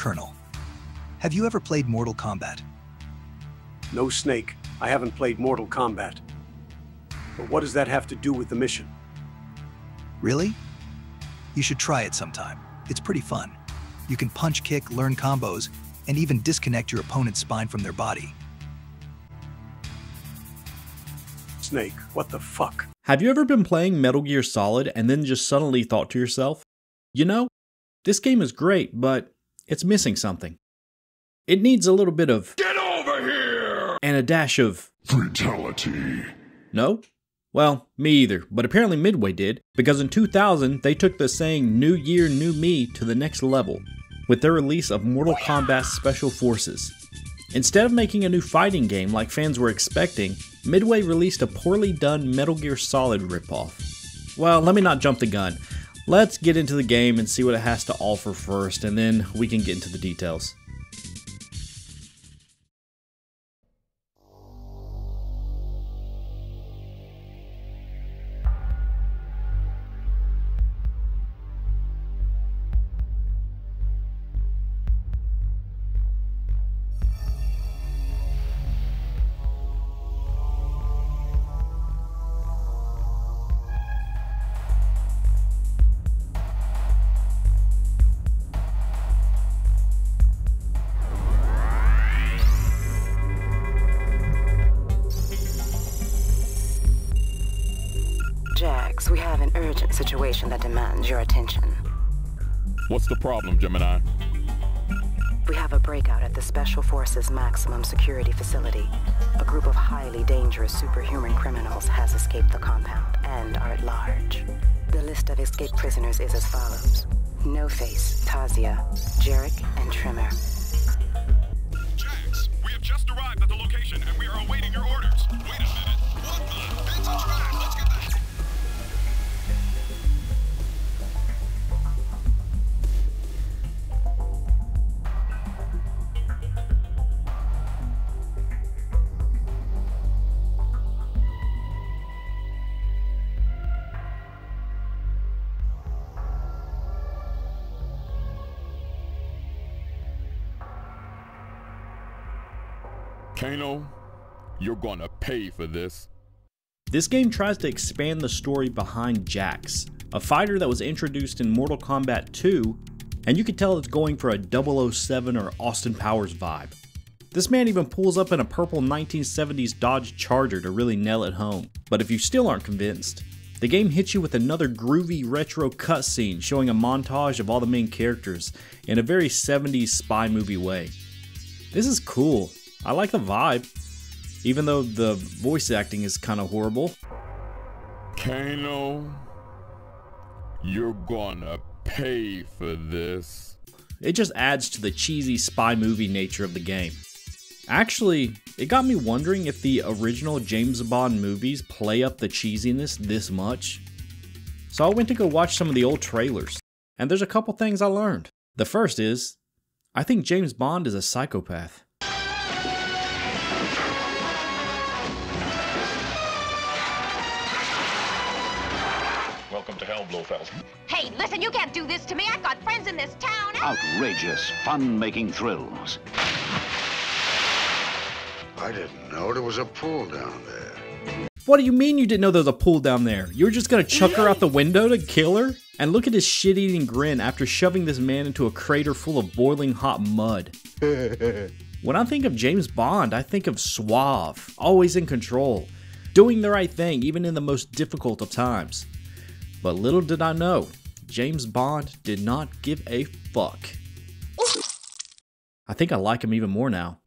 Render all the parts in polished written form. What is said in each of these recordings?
Colonel. Have you ever played Mortal Kombat? No, Snake. I haven't played Mortal Kombat. But what does that have to do with the mission? Really? You should try it sometime. It's pretty fun. You can punch, kick, learn combos, and even disconnect your opponent's spine from their body. Snake, what the fuck? Have you ever been playing Metal Gear Solid and then just suddenly thought to yourself, you know, this game is great, but it's missing something. It needs a little bit of "Get over here!" and a dash of fatality. No? Well, me either, but apparently Midway did, because in 2000 they took the saying "New Year, New Me" to the next level with their release of Mortal Kombat Special Forces. Instead of making a new fighting game like fans were expecting, Midway released a poorly done Metal Gear Solid ripoff. Well, let me not jump the gun. Let's get into the game and see what it has to offer first, and then we can get into the details. Jax, we have an urgent situation that demands your attention. What's the problem, Gemini? We have a breakout at the Special Forces Maximum Security Facility. A group of highly dangerous superhuman criminals has escaped the compound and are at large. The list of escaped prisoners is as follows: No Face, Tazia, Jarek, and Trimmer. Jax, we have just arrived at the location and we are awaiting your orders. Wait a minute. What the? It's a trap. Let's get that. Kano, you're gonna pay for this. This game tries to expand the story behind Jax, a fighter that was introduced in Mortal Kombat 2, and you can tell it's going for a 007 or Austin Powers vibe. This man even pulls up in a purple 1970s Dodge Charger to really nail it home. But if you still aren't convinced, the game hits you with another groovy retro cutscene showing a montage of all the main characters in a very 70s spy movie way. This is cool. I like the vibe, even though the voice acting is kind of horrible. Kano, you're gonna pay for this. It just adds to the cheesy spy movie nature of the game. Actually, it got me wondering if the original James Bond movies play up the cheesiness this much. So I went to go watch some of the old trailers, and there's a couple things I learned. The first is, I think James Bond is a psychopath. Welcome to hell, Blofeld. Hey, listen, you can't do this to me. I've got friends in this town. Outrageous, fun-making thrills. I didn't know there was a pool down there. What do you mean you didn't know there was a pool down there? You were just gonna chuck her out the window to kill her? And look at his shit-eating grin after shoving this man into a crater full of boiling hot mud. When I think of James Bond, I think of suave, always in control, doing the right thing even in the most difficult of times. But little did I know, James Bond did not give a fuck. I think I like him even more now.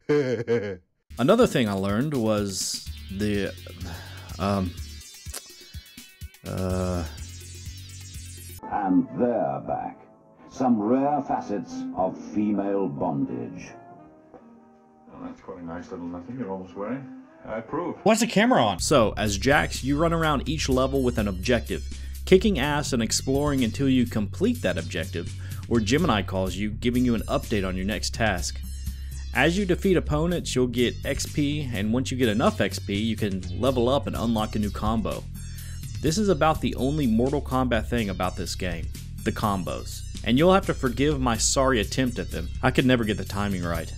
Another thing I learned was the, And they're back. Some rare facets of female bondage. Well, that's quite a nice little nothing you're almost wearing. I approve. What's the camera on? So, as Jax, you run around each level with an objective, kicking ass and exploring until you complete that objective, or Gemini calls you, giving you an update on your next task. As you defeat opponents, you'll get XP, and once you get enough XP, you can level up and unlock a new combo. This is about the only Mortal Kombat thing about this game. the combos. And you'll have to forgive my sorry attempt at them. I could never get the timing right.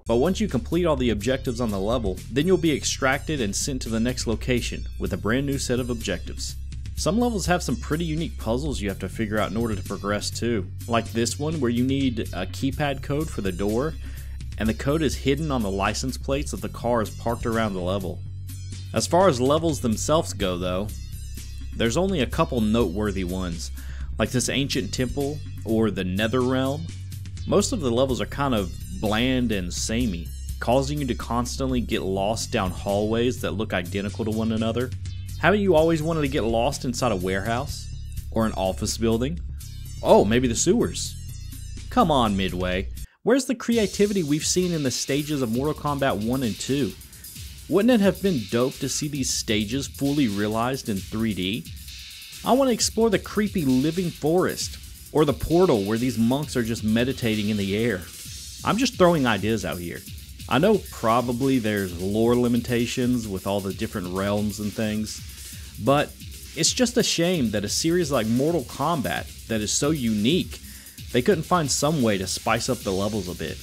But once you complete all the objectives on the level, then you'll be extracted and sent to the next location with a brand new set of objectives. Some levels have some pretty unique puzzles you have to figure out in order to progress too. Like this one where you need a keypad code for the door, and the code is hidden on the license plates of the cars parked around the level. As far as levels themselves go though, there's only a couple noteworthy ones, like this ancient temple or the Nether Realm. Most of the levels are kind of bland and samey, causing you to constantly get lost down hallways that look identical to one another. Haven't you always wanted to get lost inside a warehouse? Or an office building? Oh, maybe the sewers. Come on, Midway. Where's the creativity we've seen in the stages of Mortal Kombat 1 and 2? Wouldn't it have been dope to see these stages fully realized in 3D? I want to explore the creepy living forest, or the portal where these monks are just meditating in the air. I'm just throwing ideas out here. I know probably there's lore limitations with all the different realms and things, but it's just a shame that a series like Mortal Kombat that is so unique, they couldn't find some way to spice up the levels a bit.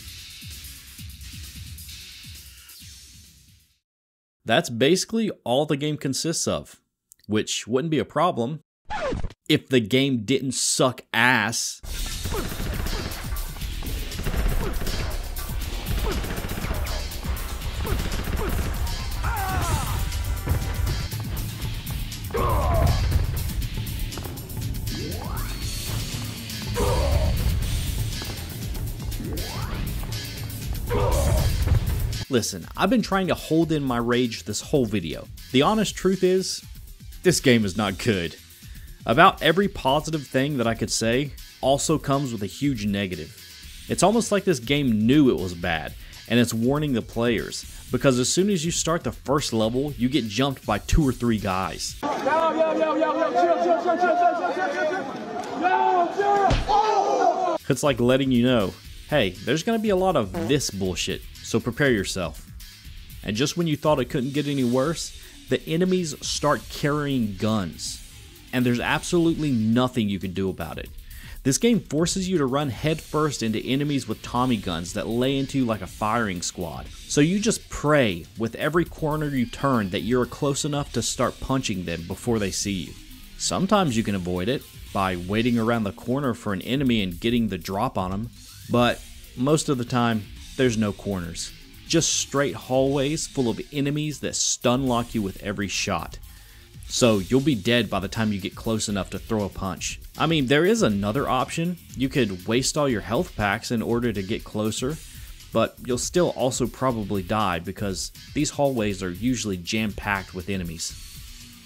That's basically all the game consists of, which wouldn't be a problem if the game didn't suck ass. Listen, I've been trying to hold in my rage this whole video. The honest truth is, this game is not good. About every positive thing that I could say also comes with a huge negative. It's almost like this game knew it was bad, and it's warning the players, because as soon as you start the first level, you get jumped by 2 or 3 guys. It's like letting you know, hey, there's gonna be a lot of this bullshit, so prepare yourself. And just when you thought it couldn't get any worse, the enemies start carrying guns. And there's absolutely nothing you can do about it. This game forces you to run headfirst into enemies with Tommy guns that lay into you like a firing squad. So you just pray with every corner you turn that you're close enough to start punching them before they see you. Sometimes you can avoid it by waiting around the corner for an enemy and getting the drop on them, but most of the time, there's no corners. Just straight hallways full of enemies that stun lock you with every shot. So you'll be dead by the time you get close enough to throw a punch. I mean, there is another option. You could waste all your health packs in order to get closer, but you'll still also probably die because these hallways are usually jam-packed with enemies.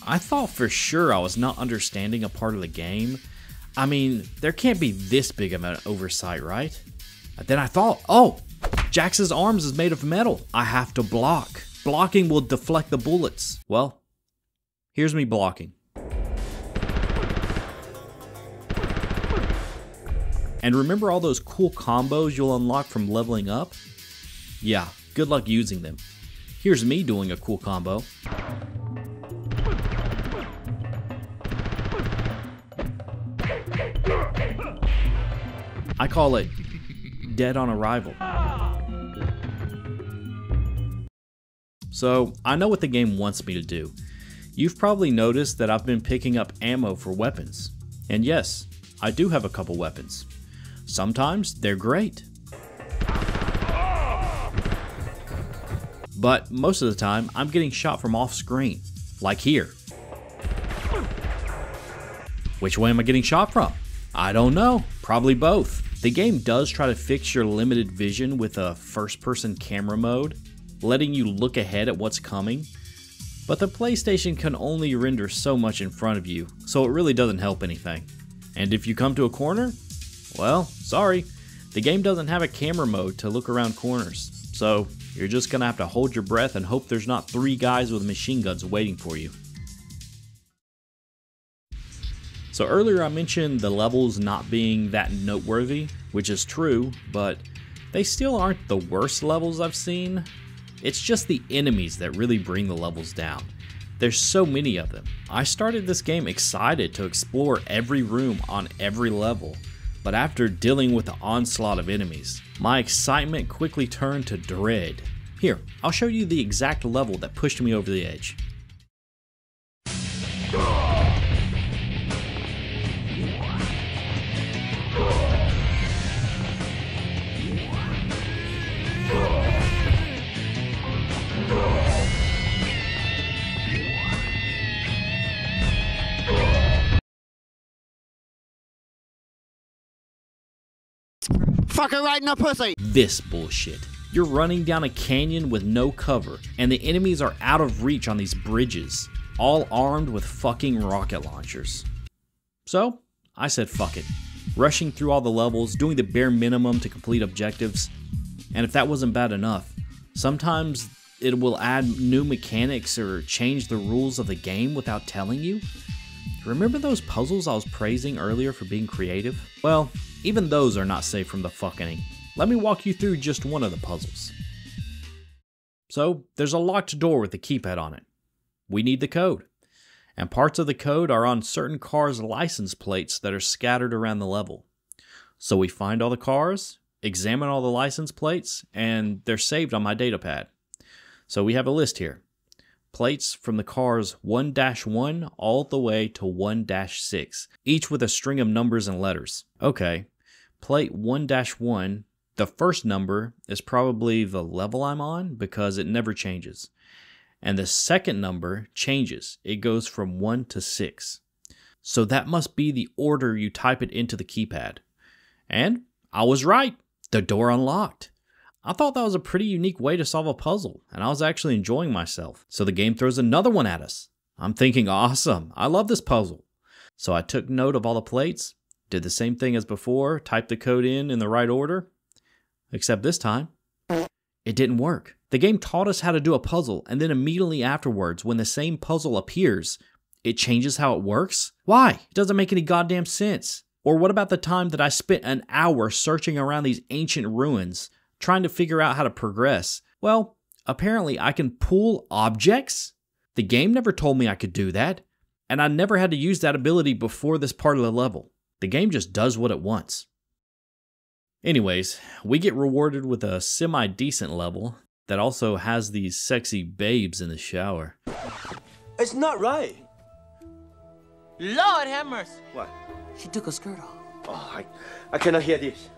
I thought for sure I was not understanding a part of the game. I mean, there can't be this big of an oversight, right? And then I thought, oh, Jax's arms is made of metal. I have to block. Blocking will deflect the bullets. Well, here's me blocking. And remember all those cool combos you'll unlock from leveling up? Yeah, good luck using them. Here's me doing a cool combo. I call it dead on arrival. So, I know what the game wants me to do. You've probably noticed that I've been picking up ammo for weapons. And yes, I do have a couple weapons. Sometimes they're great. But most of the time, I'm getting shot from off screen, like here. Which way am I getting shot from? I don't know, probably both. The game does try to fix your limited vision with a first-person camera mode, letting you look ahead at what's coming. But the PlayStation can only render so much in front of you, so it really doesn't help anything. And if you come to a corner, well, sorry, the game doesn't have a camera mode to look around corners, so you're just gonna have to hold your breath and hope there's not 3 guys with machine guns waiting for you. So earlier I mentioned the levels not being that noteworthy, which is true, but they still aren't the worst levels I've seen. It's just the enemies that really bring the levels down. There's so many of them. I started this game excited to explore every room on every level, but after dealing with the onslaught of enemies, my excitement quickly turned to dread. Here, I'll show you the exact level that pushed me over the edge. Fuck her right in the pussy! This bullshit. You're running down a canyon with no cover, and the enemies are out of reach on these bridges, all armed with fucking rocket launchers. So, I said fuck it. Rushing through all the levels, doing the bare minimum to complete objectives, and if that wasn't bad enough, sometimes it will add new mechanics or change the rules of the game without telling you. Remember those puzzles I was praising earlier for being creative? Well, even those are not safe from the fucking. Let me walk you through just one of the puzzles. So, there's a locked door with a keypad on it. We need the code. And parts of the code are on certain cars' license plates that are scattered around the level. So we find all the cars, examine all the license plates, and they're saved on my datapad. So we have a list here. Plates from the cars 1-1 all the way to 1-6, each with a string of numbers and letters. Okay, plate 1-1, the first number is probably the level I'm on because it never changes. And the second number changes. It goes from 1 to 6. So that must be the order you type it into the keypad. And I was right. The door unlocked. I thought that was a pretty unique way to solve a puzzle, and I was actually enjoying myself. So the game throws another one at us. I'm thinking, awesome, I love this puzzle. So I took note of all the plates, did the same thing as before, typed the code in the right order, except this time, it didn't work. The game taught us how to do a puzzle, and then immediately afterwards, when the same puzzle appears, it changes how it works? Why? It doesn't make any goddamn sense. Or what about the time that I spent an hour searching around these ancient ruins, trying to figure out how to progress? Well, apparently I can pull objects? The game never told me I could do that, and I never had to use that ability before this part of the level. The game just does what it wants. Anyways, we get rewarded with a semi-decent level that also has these sexy babes in the shower. It's not right. Lord have mercy. What? She took her skirt off. Oh, I cannot hear this.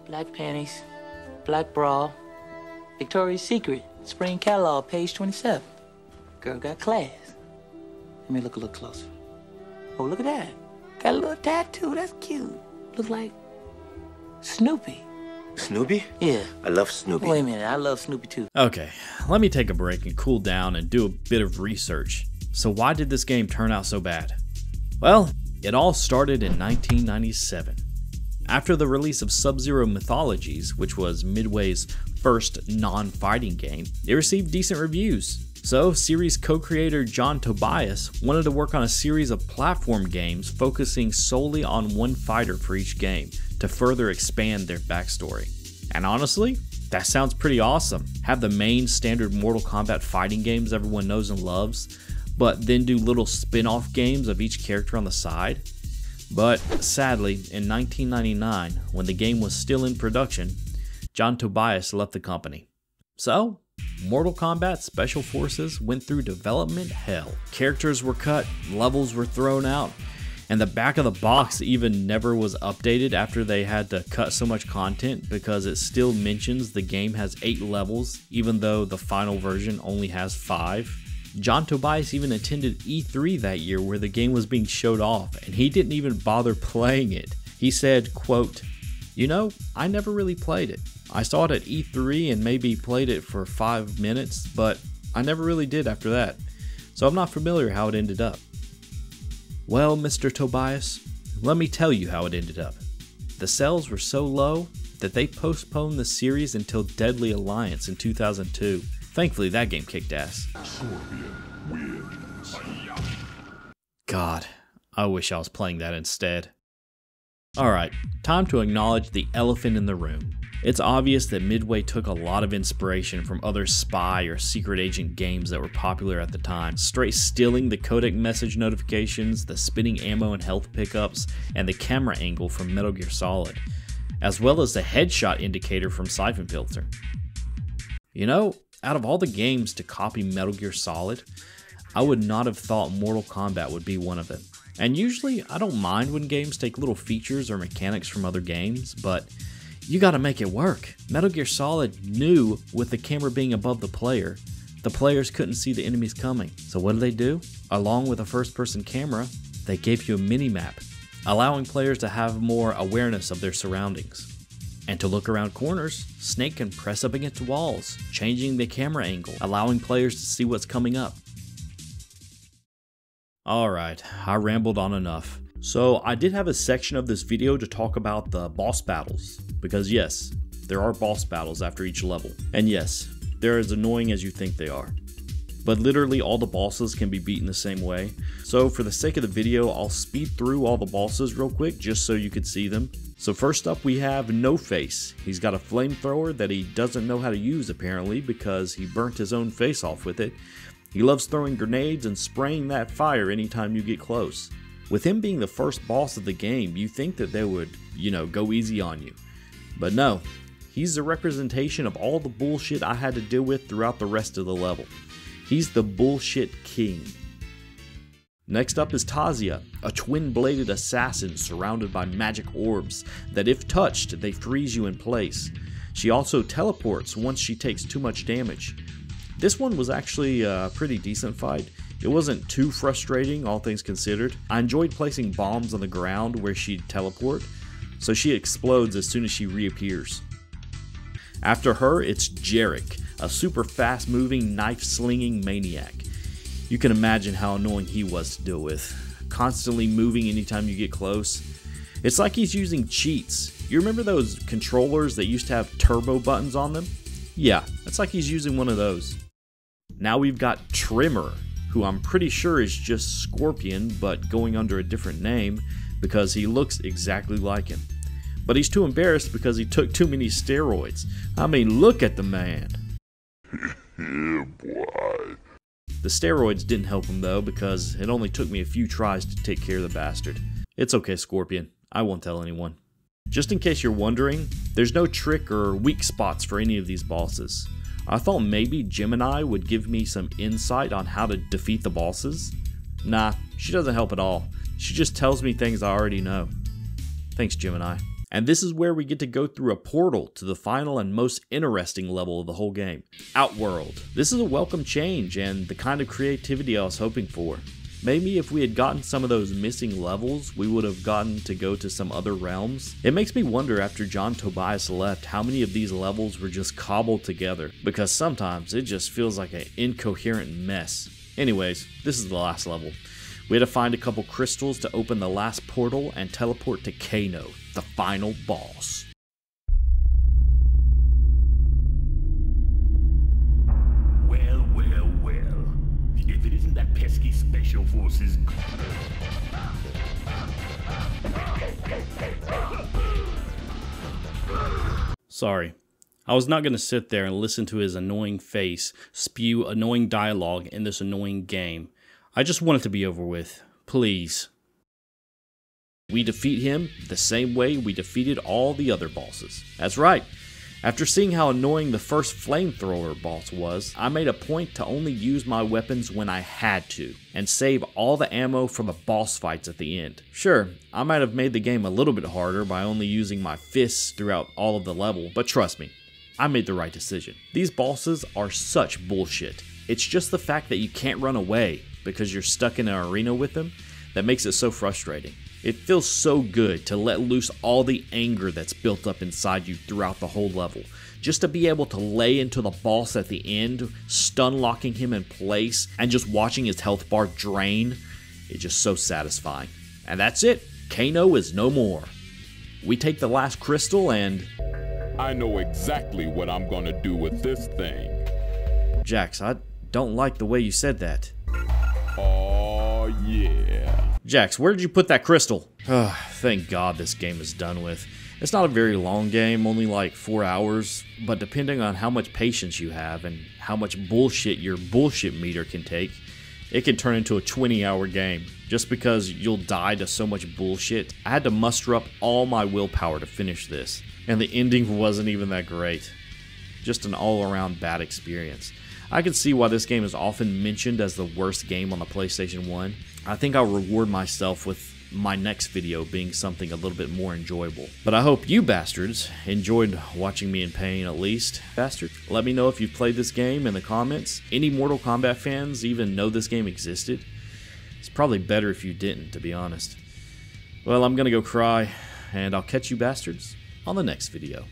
Black panties, black bra, Victoria's Secret, spring catalog, page 27. Girl got class. Let me look a little closer. Oh, look at that. Got a little tattoo, that's cute. Look like Snoopy. Snoopy? Yeah. I love Snoopy. Wait a minute, I love Snoopy too. Okay, let me take a break and cool down and do a bit of research. So why did this game turn out so bad? Well, it all started in 1997. After the release of Sub-Zero Mythologies, which was Midway's first non-fighting game, it received decent reviews. So, series co-creator John Tobias wanted to work on a series of platform games focusing solely on one fighter for each game to further expand their backstory. And honestly, that sounds pretty awesome. Have the main standard Mortal Kombat fighting games everyone knows and loves, but then do little spin-off games of each character on the side. But sadly, in 1999, when the game was still in production, John Tobias left the company. So, Mortal Kombat Special Forces went through development hell. Characters were cut, levels were thrown out, and the back of the box even never was updated after they had to cut so much content because it still mentions the game has 8 levels, even though the final version only has 5. John Tobias even attended E3 that year where the game was being showed off, and he didn't even bother playing it. He said, quote, "You know, I never really played it. I saw it at E3 and maybe played it for 5 minutes, but I never really did after that, so I'm not familiar how it ended up." Well, Mr. Tobias, let me tell you how it ended up. The sales were so low that they postponed the series until Deadly Alliance in 2002. Thankfully, that game kicked ass. God, I wish I was playing that instead. Alright, time to acknowledge the elephant in the room. It's obvious that Midway took a lot of inspiration from other spy or secret agent games that were popular at the time, straight stealing the codec message notifications, the spinning ammo and health pickups, and the camera angle from Metal Gear Solid, as well as the headshot indicator from Siphon Filter. You know, out of all the games to copy Metal Gear Solid, I would not have thought Mortal Kombat would be one of them. And usually, I don't mind when games take little features or mechanics from other games, but you gotta make it work. Metal Gear Solid knew with the camera being above the players couldn't see the enemies coming. So what do? Along with a first-person camera, they gave you a mini-map, allowing players to have more awareness of their surroundings. And to look around corners, Snake can press up against walls, changing the camera angle, allowing players to see what's coming up. Alright, I rambled on enough. So I did have a section of this video to talk about the boss battles, because yes, there are boss battles after each level. And yes, they're as annoying as you think they are. But literally all the bosses can be beaten the same way. So for the sake of the video, I'll speed through all the bosses real quick just so you could see them. So first up we have No Face. He's got a flamethrower that he doesn't know how to use apparently because he burnt his own face off with it. He loves throwing grenades and spraying that fire anytime you get close. With him being the first boss of the game, you think that they would, go easy on you. But no, he's the representation of all the bullshit I had to deal with throughout the rest of the level. He's the bullshit king. Next up is Tazia, a twin-bladed assassin surrounded by magic orbs that if touched, they freeze you in place. She also teleports once she takes too much damage. This one was actually a pretty decent fight. It wasn't too frustrating, all things considered. I enjoyed placing bombs on the ground where she'd teleport, so she explodes as soon as she reappears. After her, it's Jarek, a super fast-moving, knife-slinging maniac. You can imagine how annoying he was to deal with, constantly moving anytime you get close. It's like he's using cheats. You remember those controllers that used to have turbo buttons on them? Yeah, it's like he's using one of those. Now we've got Trimmer, who I'm pretty sure is just Scorpion, but going under a different name because he looks exactly like him. But he's too embarrassed because he took too many steroids. I mean, look at the man. Yeah, boy. The steroids didn't help him though because it only took me a few tries to take care of the bastard. It's okay, Scorpion. I won't tell anyone. Just in case you're wondering, there's no trick or weak spots for any of these bosses. I thought maybe Gemini would give me some insight on how to defeat the bosses. Nah, she doesn't help at all. She just tells me things I already know. Thanks, Gemini. And this is where we get to go through a portal to the final and most interesting level of the whole game, Outworld. This is a welcome change and the kind of creativity I was hoping for. Maybe if we had gotten some of those missing levels, we would have gotten to go to some other realms. It makes me wonder after John Tobias left how many of these levels were just cobbled together, because sometimes it just feels like an incoherent mess. Anyways, this is the last level. We had to find a couple crystals to open the last portal and teleport to Kano, the final boss. If it isn't that pesky Special Forces. Sorry. I was not going to sit there and listen to his annoying face spew annoying dialogue in this annoying game. I just want it to be over with. Please. We defeat him the same way we defeated all the other bosses. That's right. After seeing how annoying the first flamethrower boss was, I made a point to only use my weapons when I had to, and save all the ammo for the boss fights at the end. Sure, I might have made the game a little bit harder by only using my fists throughout all of the level, but trust me, I made the right decision. These bosses are such bullshit. It's just the fact that you can't run away because you're stuck in an arena with them that makes it so frustrating. It feels so good to let loose all the anger that's built up inside you throughout the whole level. Just to be able to lay into the boss at the end, stun locking him in place, and just watching his health bar drain, it's just so satisfying. And that's it. Kano is no more. We take the last crystal and... I know exactly what I'm gonna do with this thing. Jax, I don't like the way you said that. Oh yeah. Jax, where did you put that crystal? Thank God this game is done with. It's not a very long game, only like 4 hours, but depending on how much patience you have and how much bullshit your bullshit meter can take, it can turn into a 20-hour game. Just because you'll die to so much bullshit, I had to muster up all my willpower to finish this, and the ending wasn't even that great. Just an all-around bad experience. I can see why this game is often mentioned as the worst game on the PlayStation 1. I think I'll reward myself with my next video being something a little bit more enjoyable. But I hope you bastards enjoyed watching me in pain at least. Bastard, let me know if you've played this game in the comments. Any Mortal Kombat fans even know this game existed? It's probably better if you didn't, to be honest. Well, I'm gonna go cry, and I'll catch you bastards on the next video.